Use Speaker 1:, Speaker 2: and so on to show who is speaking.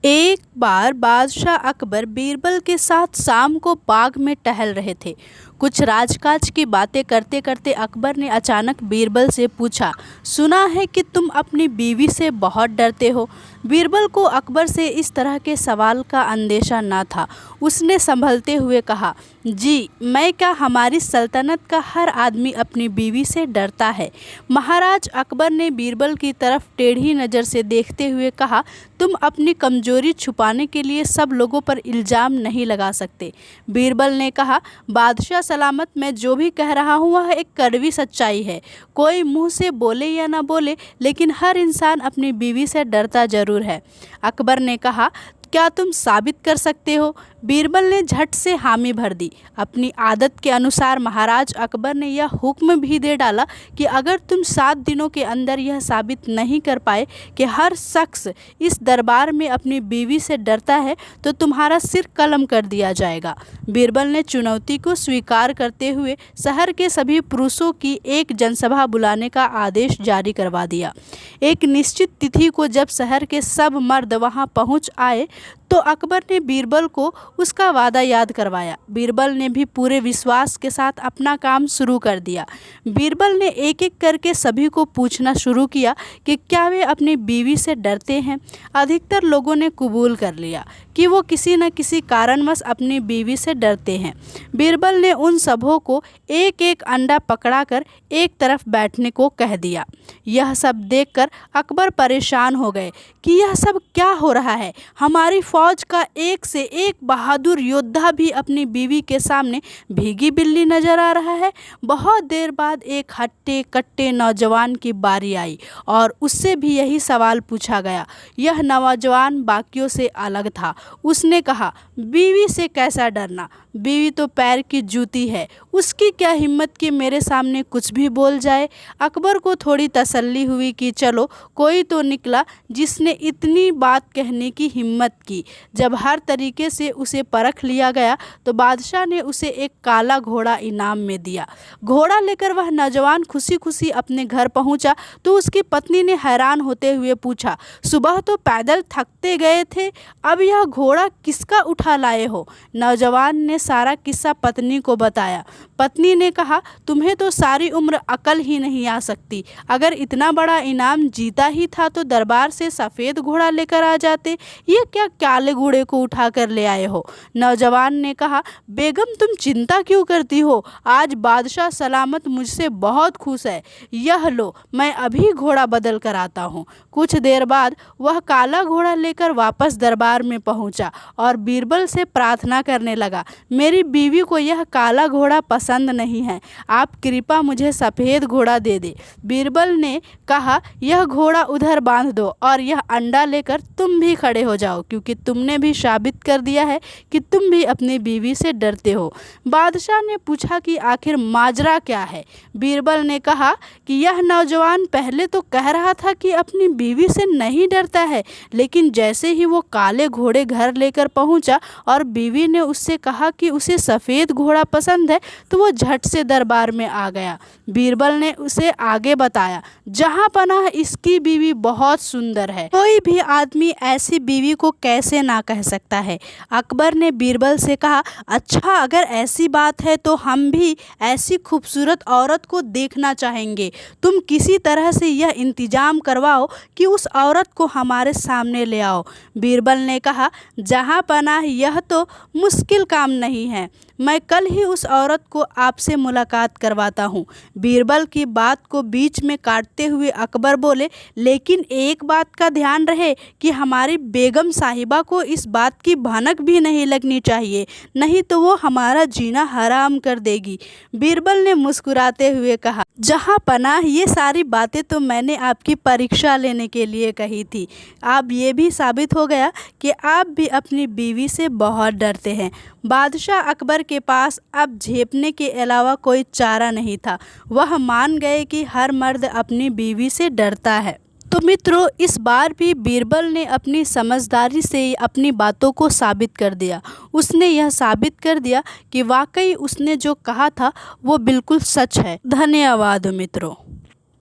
Speaker 1: एक बार बादशाह अकबर बीरबल के साथ शाम को बाग में टहल रहे थे। कुछ राजकाज की बातें करते करते अकबर ने अचानक बीरबल से पूछा, सुना है कि तुम अपनी बीवी से बहुत डरते हो। बीरबल को अकबर से इस तरह के सवाल का अंदेशा न था। उसने संभलते हुए कहा, जी मैं क्या, हमारी सल्तनत का हर आदमी अपनी बीवी से डरता है। महाराज अकबर ने बीरबल की तरफ टेढ़ी नज़र से देखते हुए कहा, तुम अपनी कमजोरी छुपाने के लिए सब लोगों पर इल्ज़ाम नहीं लगा सकते। बीरबल ने कहा, बादशाह सलामत, मैं जो भी कह रहा हूँ वह एक कड़वी सच्चाई है। कोई मुंह से बोले या ना बोले, लेकिन हर इंसान अपनी बीवी से डरता जरूर है। अकबर ने कहा, क्या तुम साबित कर सकते हो? बीरबल ने झट से हामी भर दी। अपनी आदत के अनुसार महाराज अकबर ने यह हुक्म भी दे डाला कि अगर तुम 7 दिनों के अंदर यह साबित नहीं कर पाए कि हर शख्स इस दरबार में अपनी बीवी से डरता है तो तुम्हारा सिर कलम कर दिया जाएगा। बीरबल ने चुनौती को स्वीकार करते हुए शहर के सभी पुरुषों की एक जनसभा बुलाने का आदेश जारी करवा दिया। एक निश्चित तिथि को जब शहर के सब मर्द वहां पहुंच आए तो अकबर ने बीरबल को उसका वादा याद करवाया। बीरबल ने भी पूरे विश्वास के साथ अपना काम शुरू कर दिया। बीरबल ने एक एक करके सभी को पूछना शुरू किया कि क्या वे अपनी बीवी से डरते हैं। अधिकतर लोगों ने कबूल कर लिया कि वो किसी न किसी कारणवश अपनी बीवी से डरते हैं। बीरबल ने उन सबों को एक एक अंडा पकड़ाकर एक तरफ बैठने को कह दिया। यह सब देखकर अकबर परेशान हो गए कि यह सब क्या हो रहा है। हमारी फौज का एक से एक बहादुर योद्धा भी अपनी बीवी के सामने भीगी बिल्ली नजर आ रहा है। बहुत देर बाद एक हट्टे कट्टे नौजवान की बारी आई और उससे भी यही सवाल पूछा गया। यह नौजवान बाकियों से अलग था। उसने कहा, बीवी से कैसा डरना, बीवी तो पैर की जूती है, उसकी क्या हिम्मत कि मेरे सामने कुछ भी बोल जाए। अकबर को थोड़ी तसल्ली हुई कि चलो कोई तो निकला जिसने इतनी बात कहने की हिम्मत की। जब हर तरीके से उसे परख लिया गया तो बादशाह ने उसे एक काला घोड़ा इनाम में दिया। घोड़ा लेकर वह नौजवान खुशी खुशी अपने घर पहुंचा तो उसकी पत्नी ने हैरान होते हुए पूछा, सुबह तो पैदल थकते गए थे, अब यह घोड़ा किसका उठा लाए हो? नौजवान ने सारा किस्सा पत्नी को बताया। पत्नी ने कहा, तुम्हें तो सारी उम्र अकल ही नहीं आ सकती। अगर इतना बड़ा इनाम जीता ही था तो दरबार से सफ़ेद घोड़ा लेकर आ जाते, ये क्या काले घोड़े को उठा कर ले आए हो? नौजवान ने कहा, बेगम तुम चिंता क्यों करती हो? आज बादशाह सलामत मुझसे बहुत खुश है। यह लो, मैं अभी घोड़ा बदल कर आता हूँ। कुछ देर बाद वह काला घोड़ा लेकर वापस दरबार में पहुँचा और बीरबल से प्रार्थना करने लगा, मेरी बीवी को यह काला घोड़ा पसंद नहीं है, आप कृपा मुझे सफ़ेद घोड़ा दे दे। बीरबल ने कहा, यह घोड़ा उधर बांध दो और यह अंडा लेकर तुम भी खड़े हो जाओ, क्योंकि तुमने भी साबित कर दिया है कि तुम भी अपनी बीवी से डरते हो। बादशाह ने पूछा कि आखिर माजरा क्या है? बीरबल ने कहा कि यह नौजवान पहले तो कह रहा था कि अपनी बीवी से नहीं डरता है, लेकिन जैसे ही वो काले घोड़े घर लेकर पहुंचा और बीवी ने उससे कहा कि उसे सफ़ेद घोड़ा पसंद है तो वो झट से दरबार में आ गया। बीरबल ने उसे आगे बताया, जहाँ पनाह इसकी बीवी बहुत सुंदर है, कोई भी आदमी ऐसी बीवी को कैसे ना कह सकता है। अकबर ने बीरबल से कहा, अच्छा अगर ऐसी बात है तो हम भी ऐसी खूबसूरत औरत को देखना चाहेंगे। तुम किसी तरह से यह इंतजाम करवाओ कि उस औरत को हमारे सामने ले आओ। बीरबल ने कहा, जहाँ पनाह यह तो मुश्किल काम नहीं है, मैं कल ही उस औरत को आपसे मुलाकात करवाता हूँ। बीरबल की बात को बीच में काटते हुए अकबर बोले, लेकिन एक बात का ध्यान रहे कि हमारी बेगम साहिबा को इस बात की भनक भी नहीं लगनी चाहिए, नहीं तो वो हमारा जीना हराम कर देगी। बीरबल ने मुस्कुराते हुए कहा, जहाँ पनाह ये सारी बातें तो मैंने आपकी परीक्षा लेने के लिए कही थी। अब ये भी साबित हो गया कि आप भी अपनी बीवी से बहुत डरते हैं। बादशाह अकबर के पास अब झेपने के अलावा कोई चारा नहीं था। वह मान गए कि हर मर्द अपनी बीवी से डरता है। तो मित्रों, इस बार भी बीरबल ने अपनी समझदारी से अपनी बातों को साबित कर दिया। उसने यह साबित कर दिया कि वाकई उसने जो कहा था वो बिल्कुल सच है। धन्यवाद मित्रों।